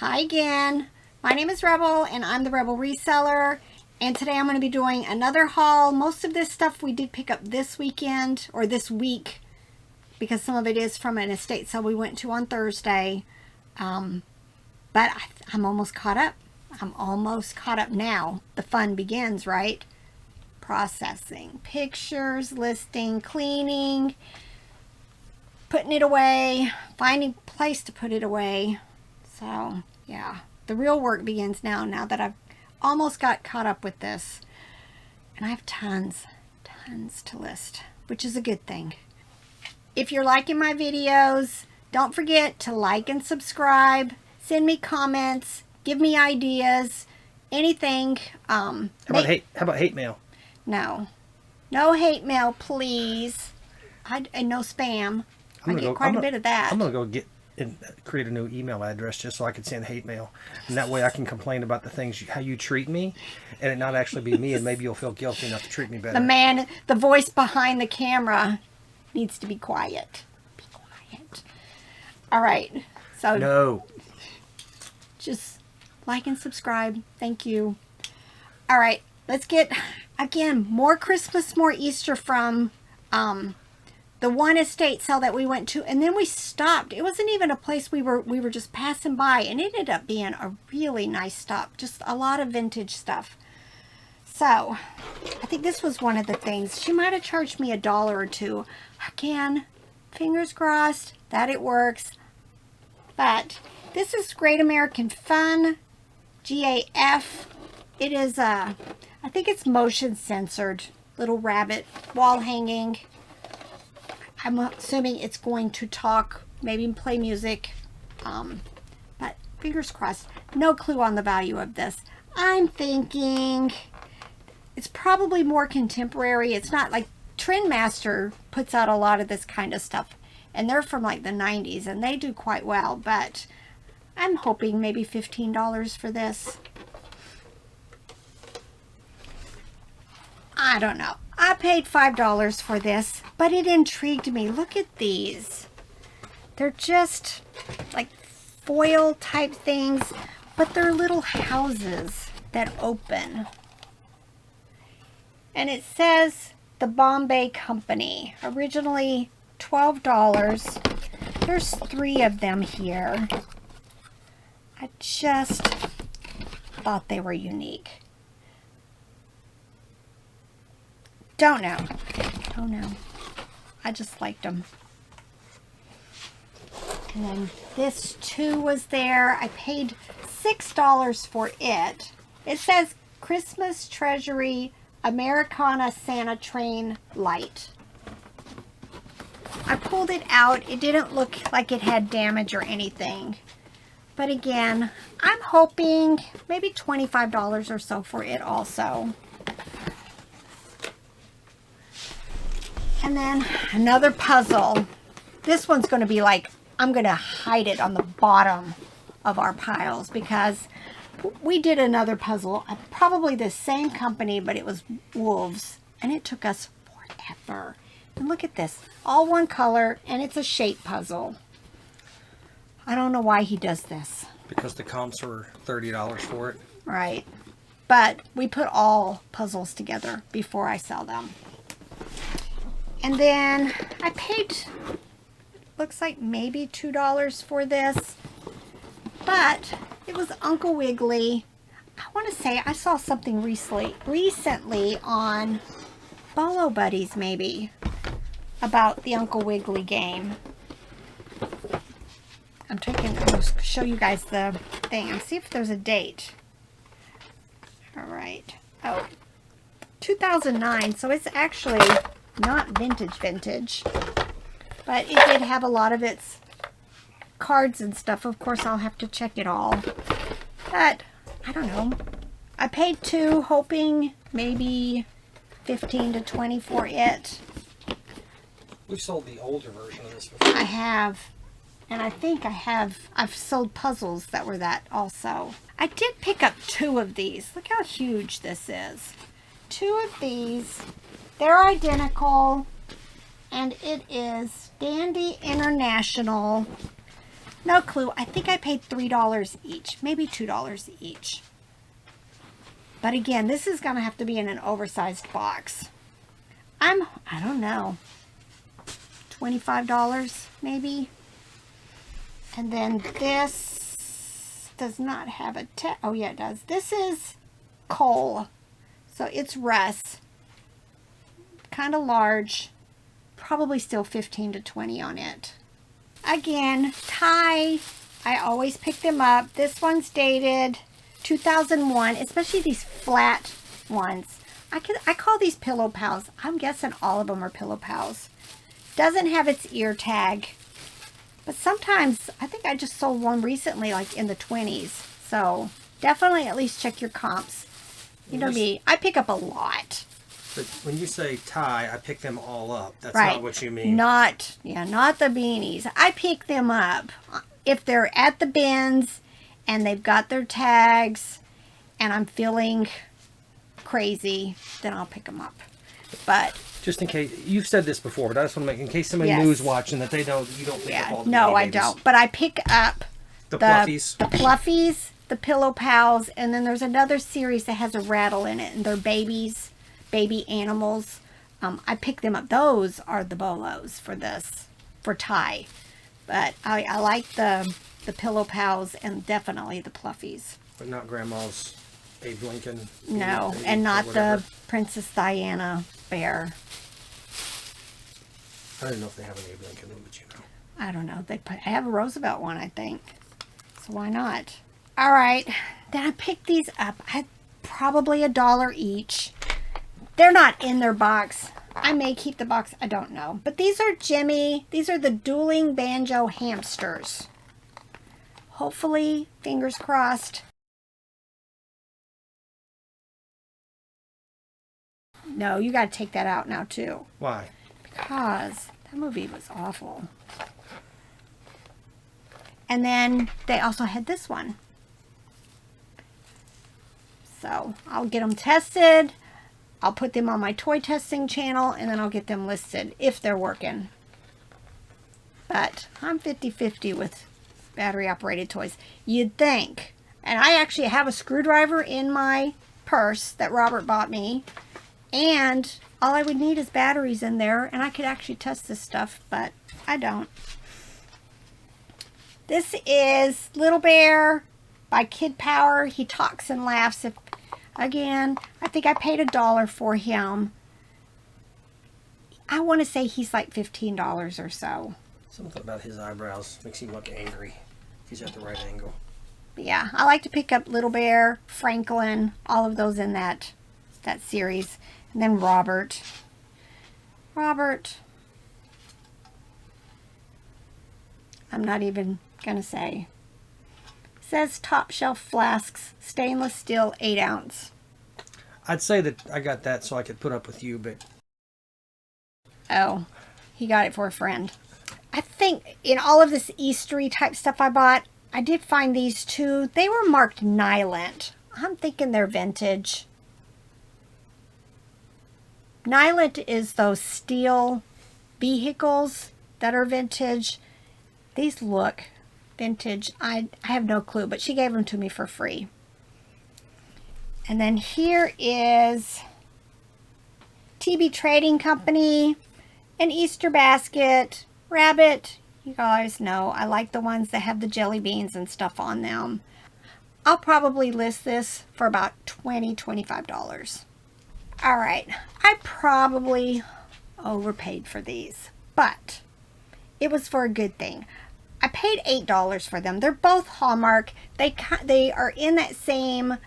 Hi again. My name is Rebel and I'm the Rebel Reseller, and today I'm going to be doing another haul. Most of this stuff we did pick up this weekend or this week because some of it is from an estate sale we went to on Thursday. But I'm almost caught up. I'm almost caught up now. The fun begins, right? Processing pictures, listing, cleaning, putting it away, finding a place to put it away. So yeah, the real work begins now that I've almost got caught up with this. And I have tons to list, which is a good thing. If you're liking my videos, don't forget to like and subscribe. Send me comments, give me ideas, anything. How about hate mail? No hate mail, please. And no spam. I get quite a bit of that. I'm gonna go get and create a new email address just so I can send hate mail, and that way I can complain about the things how you treat me, and it not actually be me, and maybe you'll feel guilty enough to treat me better. The voice behind the camera needs to be quiet. Be quiet. All right. So no. Just like and subscribe. Thank you. All right, let's get, again, more Christmas, more Easter from the one estate sale that we went to, and then we stopped. It wasn't even a place we were just passing by, and it ended up being a really nice stop. Just a lot of vintage stuff. So I think this was one of the things. She might have charged me $1 or $2. Again, fingers crossed that it works. But this is Great American Fun, GAF. It is I think it's motion censored little rabbit wall hanging. I'm assuming it's going to talk, maybe play music, but fingers crossed. No clue on the value of this. I'm thinking it's probably more contemporary. It's not like Trendmaster puts out a lot of this kind of stuff, and they're from like the 90s, and they do quite well, but I'm hoping maybe $15 for this. I don't know. I paid $5 for this, but it intrigued me. Look at these. They're just like foil type things, but they're little houses that open. And it says the Bombay Company. Originally $12. There's 3 of them here. I just thought they were unique. Don't know. I just liked them. And then this too was there. I paid $6 for it. It says Christmas Treasury Americana Santa Train Light. I pulled it out. It didn't look like it had damage or anything. But again, I'm hoping maybe $25 or so for it also. And then another puzzle. This one's going to be like, I'm going to hide it on the bottom of our piles because we did another puzzle, probably the same company, but it was wolves, and it took us forever. And look at this, all one color, and it's a shape puzzle. I don't know why he does this. Because the comps were $30 for it. Right. But we put all puzzles together before I sell them. And then I paid, looks like maybe $2 for this, but it was Uncle Wiggily. I want to say I saw something recently on Bolo Buddies maybe about the Uncle Wiggily game. I'm going to show you guys the thing and see if there's a date. All right. Oh, 2009, so it's actually not vintage, but it did have a lot of its cards and stuff. Of course, I'll have to check it all, but I don't know. I paid $2, hoping maybe $15 to $20 for it. We've sold the older version of this before. I have, and I think I've sold puzzles that were that also. I did pick up 2 of these. Look how huge this is. 2 of these. They're identical, and it is Dandy International No clue. I think I paid $3 each, maybe $2 each. But again, this is going to have to be in an oversized box. I don't know, $25 maybe. And then this does not have a oh yeah, it does. This is coal, so it's Russ. Kind of large, probably still 15 to 20 on it. Again, tie, I always pick them up. This one's dated 2001, especially these flat ones. I call these Pillow Pals. I'm guessing all of them are Pillow Pals. Doesn't have its ear tag, but sometimes, I think I just sold one recently, like in the 20s. So definitely at least check your comps. You know me, I pick up a lot. But when you say tie, I pick them all up. That's Right. not what you mean. Not the beanies. I pick them up. If they're at the bins and they've got their tags and I'm feeling crazy, then I'll pick them up. But just in case, you've said this before, but I just want to make, in case somebody Yes. new's watching, that you don't pick up all the no, baby I babies. don't. But I pick up The Fluffies. the Fluffies, the Pillow Pals, and then there's another series that has a rattle in it, and they're babies, baby animals. I pick them up. Those are the bolos for this, for tie. But I like the Pillow Pals and definitely the Pluffies. But not Grandma's Abe Lincoln. No, baby, and or not whatever. the Princess Diana bear. I don't know if they have an Abe Lincoln one, but you know. I don't know. I have a Roosevelt one, I think. So why not? All right. Then I picked these up. Probably $1 each. They're not in their box. I may keep the box. I don't know. But these are Jimmy. These are the dueling banjo hamsters. Hopefully, fingers crossed. No, you got to take that out now too. Why? Because that movie was awful. And then they also had this one. So I'll get them tested. I'll put them on my toy testing channel, and then I'll get them listed if they're working. But I'm 50-50 with battery operated toys. You'd think. And I actually have a screwdriver in my purse that Robert bought me. And all I would need is batteries in there, and I could actually test this stuff, but I don't. This is Little Bear by Kid Power. He talks and laughs. Again, I think I paid $1 for him. I want to say he's like $15 or so. Something about his eyebrows makes him look angry. If he's at the right angle. But yeah, I like to pick up Little Bear, Franklin, all of those in that series. And then Robert. I'm not even going to say. It says top shelf flasks, stainless steel 8 ounce. I'd say that I got that so I could put up with you, but... Oh, he got it for a friend. I think in all of this Eastery type stuff I bought, I did find these two. They were marked Nylant. I'm thinking they're vintage. Nylant is those steel vehicles that are vintage. These look vintage. I have no clue, but she gave them to me for free. And then here is TB Trading Company, an Easter basket, rabbit. You guys know I like the ones that have the jelly beans and stuff on them. I'll probably list this for about $20-25. All right, I probably overpaid for these, but it was for a good thing. I paid $8 for them. They're both Hallmark. They are in that same,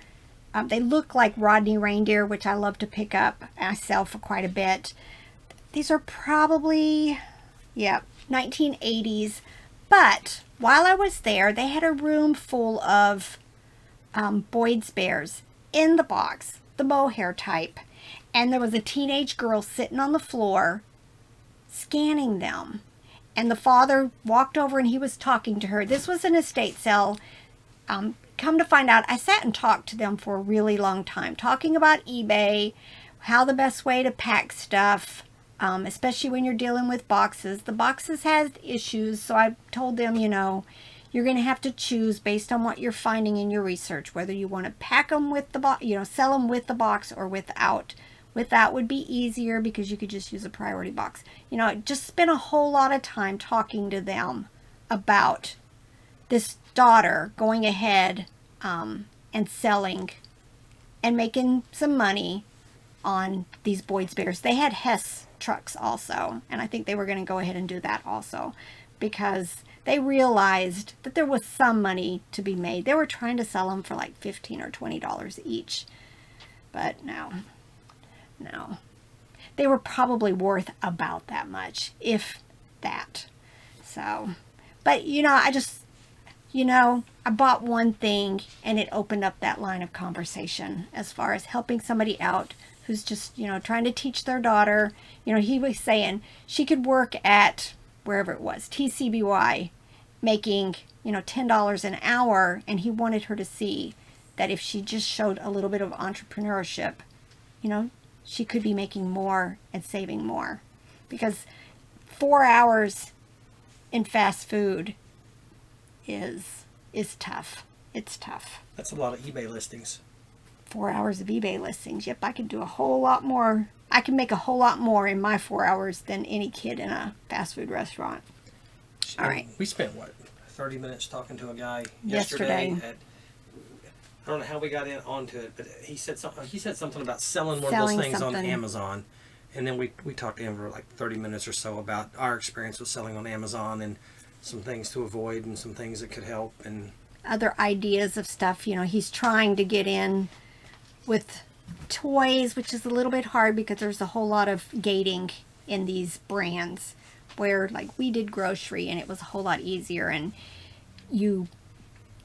they look like Rodney reindeer, which I love to pick up and I sell for quite a bit. These are probably, yeah, 1980s. But while I was there, they had a room full of Boyd's Bears in the box, the mohair type. And there was a teenage girl sitting on the floor scanning them. And the father walked over and he was talking to her. This was an estate sale. Come to find out, I sat and talked to them for a really long time, talking about eBay, how the best way to pack stuff, especially when you're dealing with boxes. The boxes had issues, so I told them, you you're going to have to choose based on what you're finding in your research, whether you want to pack them with the box, sell them with the box or without. Without would be easier because you could just use a priority box. Just spend a whole lot of time talking to them about this daughter going ahead and selling and making some money on these Boyd's Bears. They had Hess trucks also, and I think they were going to go ahead and do that also because they realized that there was some money to be made. They were trying to sell them for like $15 or $20 each, but no. They were probably worth about that much, if that. So, but I bought one thing and it opened up that line of conversation as far as helping somebody out who's just, trying to teach their daughter. He was saying she could work at wherever it was, TCBY, making, $10 an hour. And he wanted her to see that if she just showed a little bit of entrepreneurship, she could be making more and saving more. Because 4 hours in fast food is tough. It's tough. That's a lot of eBay listings. 4 hours of eBay listings. Yep, I can do a whole lot more. I can make a whole lot more in my 4 hours than any kid in a fast food restaurant. All right. We spent, 30 minutes talking to a guy yesterday. I don't know how we got onto it, but he said something about selling one of those things on Amazon. And then we talked to him for like 30 minutes or so about our experience with selling on Amazon and some things to avoid and some things that could help and other ideas of stuff. He's trying to get in with toys, which is a little bit hard because there's a whole lot of gating in these brands where like we did grocery and it was a whole lot easier and you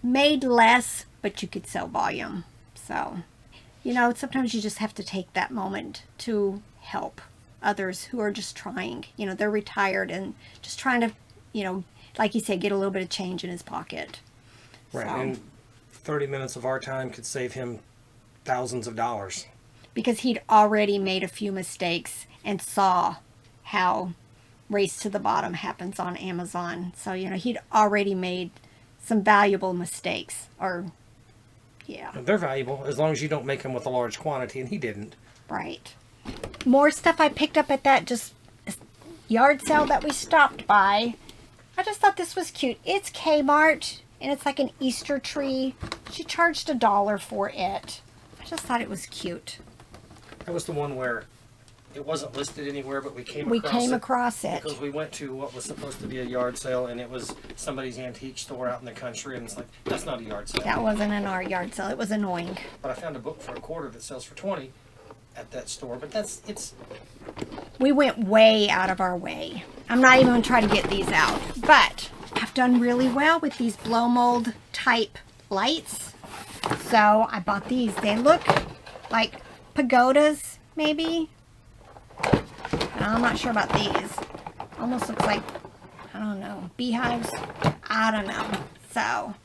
made less, but you could sell volume. So, sometimes you just have to take that moment to help others who are just trying. They're retired and just trying to, like you said, get a little bit of change in his pocket. Right, So, and 30 minutes of our time could save him thousands of dollars. Because he'd already made a few mistakes and saw how Race to the Bottom happens on Amazon. So, he'd already made some valuable mistakes. Yeah. They're valuable as long as you don't make them with a large quantity, and he didn't. Right. More stuff I picked up at that just yard sale that we stopped by. I just thought this was cute. It's Kmart, and it's like an Easter tree. She charged $1 for it. I just thought it was cute. That was the one where it wasn't listed anywhere, but we came across it because we went to what was supposed to be a yard sale, and it was somebody's antique store out in the country, and it's like, that's not a yard sale. That wasn't in our yard sale. It was annoying. But I found a book for $25 that sells for $20 at that store, but we went way out of our way. I'm not even going to try to get these out, but I've done really well with these blow mold type lights. So I bought these. They look like pagodas, maybe. I'm not sure about these. Almost looks like, I don't know, beehives. I don't know. So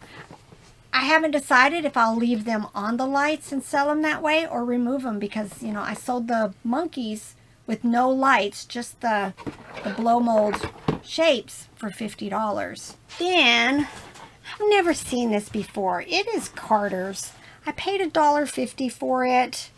I haven't decided if I'll leave them on the lights and sell them that way or remove them because, I sold the monkeys with no lights, just the blow mold shapes for $50. Then, I've never seen this before. It is Carter's. I paid $1.50 for it.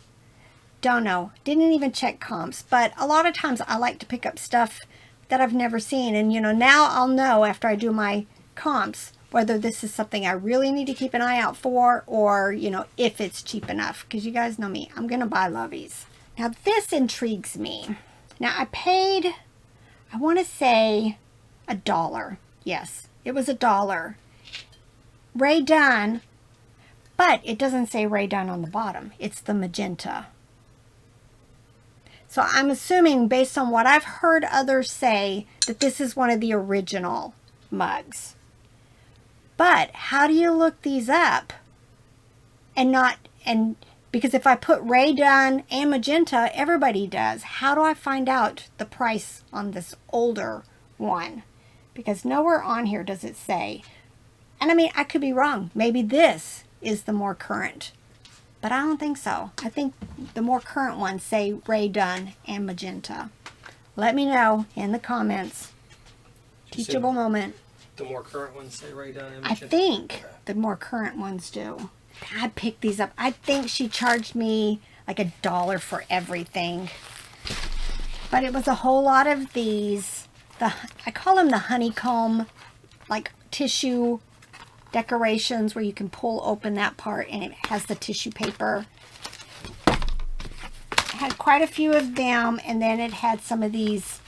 Don't know. Didn't even check comps. But a lot of times I like to pick up stuff that I've never seen. And, now I'll know after I do my comps whether this is something I really need to keep an eye out for or, if it's cheap enough. Because you guys know me. I'm going to buy loveys. Now, this intrigues me. Now, I paid, I want to say, $1. Yes, it was $1. Ray Dunn, but it doesn't say Ray Dunn on the bottom. It's the magenta. So I'm assuming, based on what I've heard others say, that this is one of the original mugs. But how do you look these up because if I put Ray Dunn and magenta, everybody does. How do I find out the price on this older one? Because nowhere on here does it say. And I could be wrong. Maybe this is the more current. But I don't think so. I think the more current ones say Ray Dunn and magenta. Let me know in the comments. Teachable Moment. The more current ones say Ray Dunn I image? think the more current ones do. I picked these up. I think she charged me like $1 for everything. But it was a whole lot of these. I call them the honeycomb, like tissue decorations where you can pull open that part and it has the tissue paper. It had quite a few of them, and then it had some of these,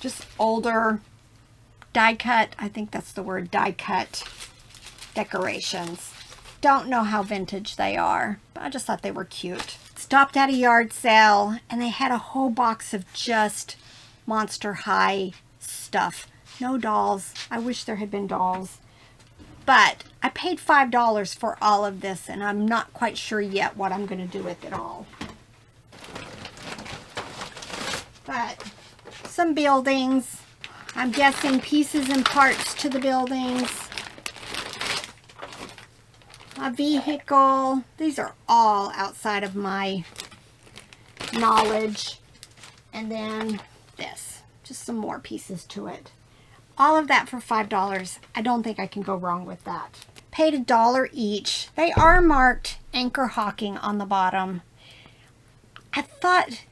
just older die cut, I think that's the word, die cut decorations. Don't know how vintage they are, but I just thought they were cute. Stopped at a yard sale and they had a whole box of just Monster High stuff. No dolls. I wish there had been dolls. But I paid $5 for all of this and I'm not quite sure yet what I'm going to do with it all. But some buildings. I'm guessing pieces and parts to the buildings. A vehicle. These are all outside of my knowledge. And then this. Just some more pieces to it. All of that for $5. I don't think I can go wrong with that. Paid $1 each. They are marked Anchor Hawking on the bottom. I thought,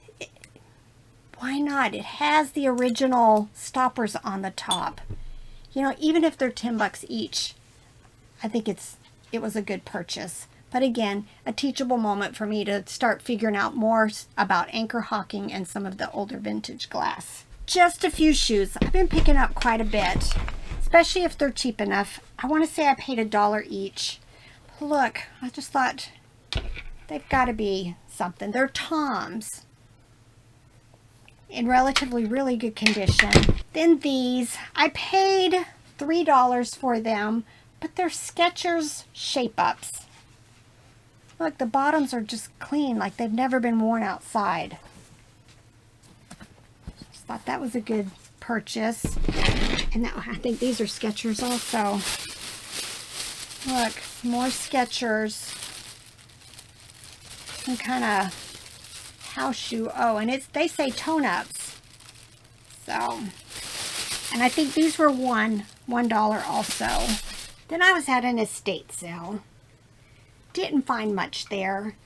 why not? It has the original stoppers on the top. You know, even if they're $10 each, I think it was a good purchase. But again, a teachable moment for me to start figuring out more about Anchor Hawking and some of the older vintage glass. Just a few shoes. I've been picking up quite a bit, especially if they're cheap enough. I want to say I paid $1 each. Look, I just thought they've got to be something. They're Toms in relatively really good condition. Then these, I paid $3 for them, but they're Skechers shape-ups. Look, the bottoms are just clean, like they've never been worn outside. Just thought that was a good purchase. And I think these are Skechers also. Look, more Skechers. Some kind of house shoe. Oh, and they say tone-ups. So, and I think these were $1 also. Then I was at an estate sale. Didn't find much there.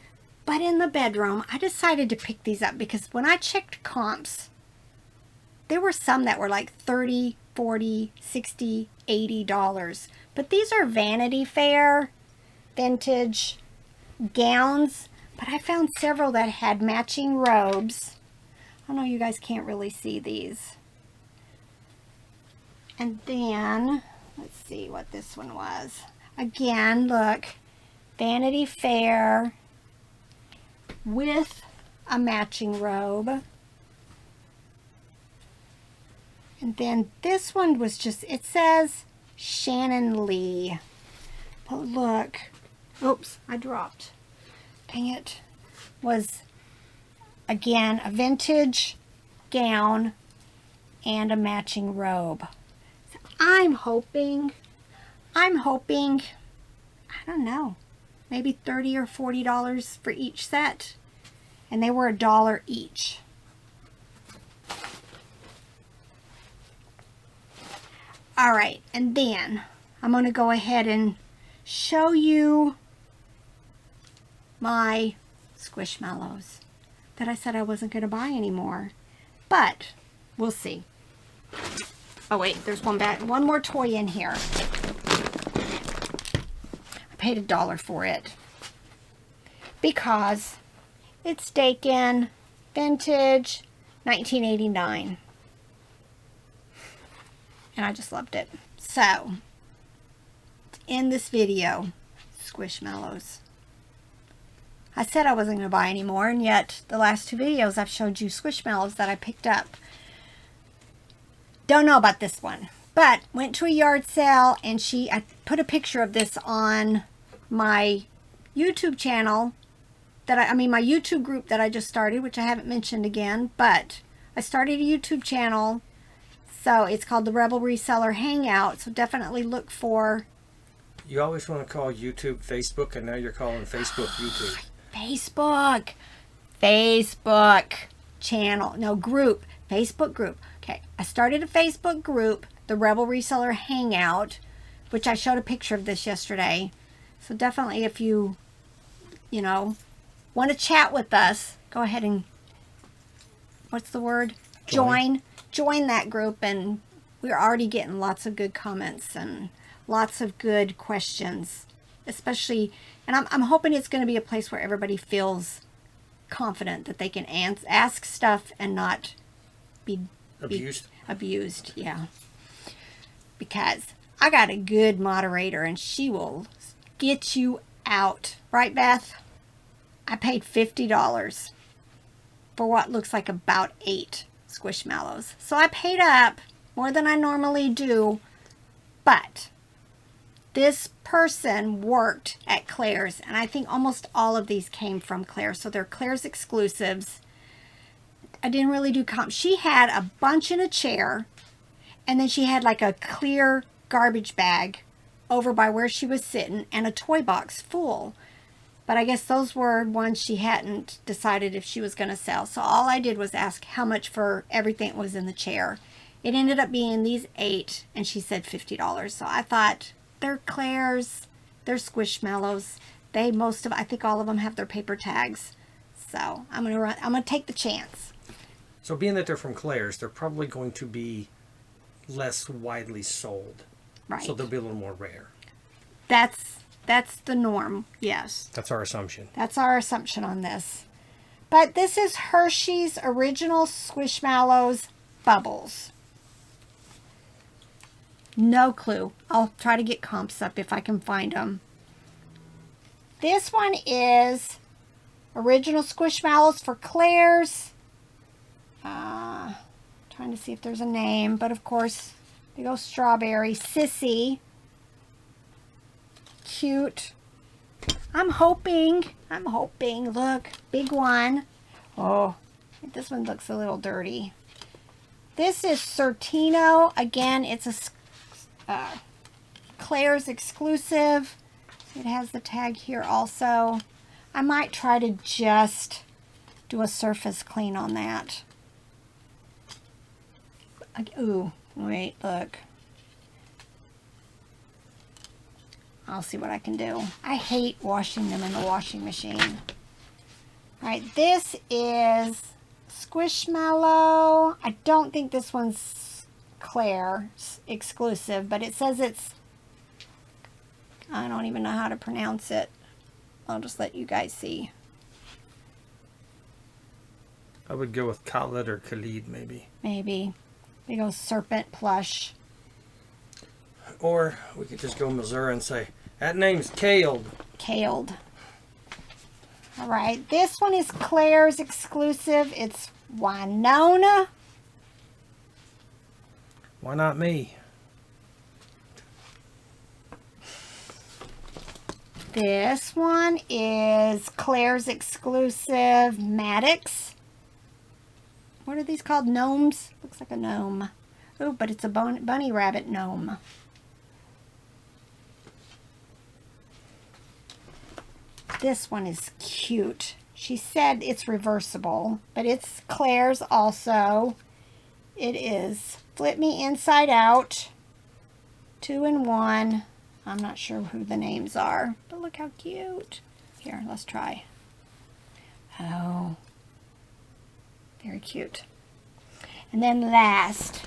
But in the bedroom, I decided to pick these up because when I checked comps, there were some that were like $30, $40, $60, $80. But these are Vanity Fair vintage gowns. But I found several that had matching robes. I know you guys can't really see these. And then, let's see what this one was. Again, look, Vanity Fair with a matching robe. And then this one was just, it says Shannon Lee. But look, oops, I dropped. Dang it. Was, again, a vintage gown and a matching robe. So I'm hoping, I don't know, maybe $30 or $40 for each set. And they were $1 each. All right, and then I'm going to go ahead and show you my Squishmallows that I said I wasn't going to buy anymore. But we'll see. Oh wait, there's one more toy in here. I paid $1 for it because it's Dakin vintage 1989. And I just loved it. So, to end this video, Squishmallows. I said I wasn't going to buy any more, and yet the last two videos I've showed you Squishmallows that I picked up. Don't know about this one, but went to a yard sale, and I put a picture of this on my YouTube channel, my YouTube group that I just started, which I haven't mentioned again, but I started a YouTube channel. So it's called the Rebel Reseller Hangout. So definitely look for. You always want to call YouTube Facebook, and now you're calling Facebook YouTube. Facebook channel. No, group. Facebook group. Okay, I started a Facebook group, the Rebel Reseller Hangout, which I showed a picture of this yesterday. So definitely if you want to chat with us, go ahead and, what's the word? Join that group, and we're already getting lots of good comments and lots of good questions, especially, and I'm hoping it's going to be a place where everybody feels confident that they can ask stuff and not be abused. Yeah, because I got a good moderator and she will get you out, right, Beth? I paid $50 for what looks like about 8 Squishmallows. So I paid up more than I normally do, but this person worked at Claire's, and I think almost all of these came from Claire's. So they're Claire's exclusives. I didn't really do comp. She had a bunch in a chair, and then she had like a clear garbage bag over by where she was sitting and a toy box full. But I guess those were ones she hadn't decided if she was going to sell. So all I did was ask how much for everything that was in the chair. It ended up being these 8, and she said $50. So I thought, they're Claire's, they're Squishmallows. I think all of them have their paper tags. So I'm gonna take the chance. So being that they're from Claire's, they're probably going to be less widely sold. Right. So they'll be a little more rare. That's the norm, yes. That's our assumption. That's our assumption on this. But this is Hershey's Original Squishmallows Bubbles. No clue. I'll try to get comps up if I can find them. This one is Original Squishmallows for Claire's. Trying to see if there's a name, but of course, big old strawberry. Sissy. Cute. I'm hoping, look, big one. Oh, this one looks a little dirty. This is Certino. Again, it's a Claire's exclusive. It has the tag here also. I might try to just do a surface clean on that. Ooh, wait, look. I'll see what I can do. I hate washing them in the washing machine. All right, this is Squishmallow. I don't think this one's Claire's exclusive, but it says it's, I don't even know how to pronounce it. I'll just let you guys see. I would go with Khalid or Khalid, maybe. Maybe. Big old serpent plush. Or we could just go Missouri and say, that name's Kaled. Kaled. All right, this one is Claire's exclusive. It's Winona. Why not me? This one is Claire's exclusive Maddox. What are these called? Gnomes? Looks like a gnome. Oh, but it's a bunny rabbit gnome. This one is cute. She said it's reversible, but it's Claire's also. It is Flip Me Inside Out, 2-in-1. I'm not sure who the names are, but look how cute. Here, let's try. Oh, very cute. And then last,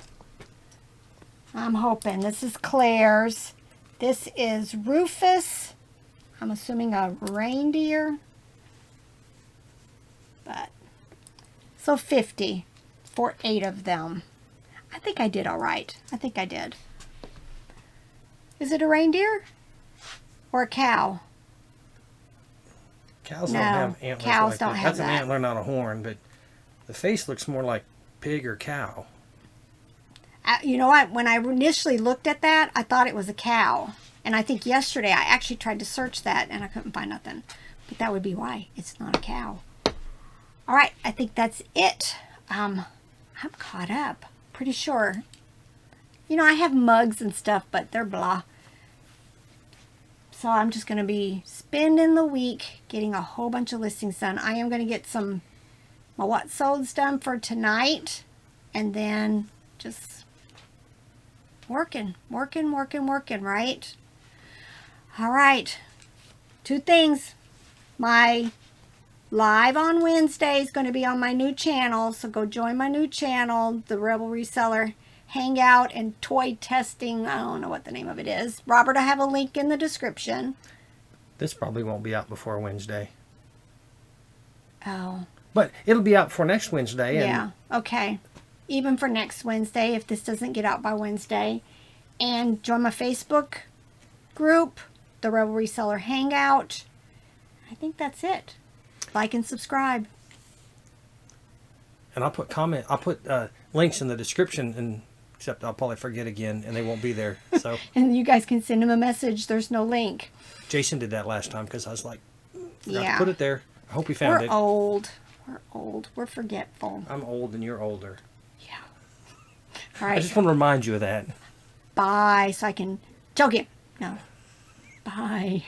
I'm hoping this is Claire's. This is Rufus. I'm assuming a reindeer. But, so 50 for 8 of them. I think I did all right. I think I did. Is it a reindeer or a cow? Cows don't have antlers. Cows like don't that. have That's an antler, not a horn, but the face looks more like pig or cow. You know what? When I initially looked at that, I thought it was a cow. And I think yesterday I actually tried to search that and I couldn't find nothing. But that would be why. It's not a cow. All right. I think that's it. I'm caught up. Pretty sure. You know, I have mugs and stuff, but they're blah. So I'm just going to be spending the week getting a whole bunch of listings done. I am going to get my what solds done for tonight. and then just working, right? All right. 2 things. My live on Wednesday is going to be on my new channel, so go join my new channel, the Rebel Reseller Hangout and Toy Testing. I don't know what the name of it is. Robert, I have a link in the description. This probably won't be out before Wednesday. Oh. But it'll be out for next Wednesday. And Yeah, okay. Even for next Wednesday, if this doesn't get out by Wednesday. And join my Facebook group, the Rebel Reseller Hangout. I think that's it. Like and subscribe. And I'll put links in the description, and except I'll probably forget again, and they won't be there. So And you guys can send him a message. There's no link. Jason did that last time because I was like, forgot Yeah. to put it there. I hope he found We're it. old. We're old. We're forgetful. I'm old and you're older. Yeah. All I right. just want to remind you of that. Bye. So I can choke him. No. Bye.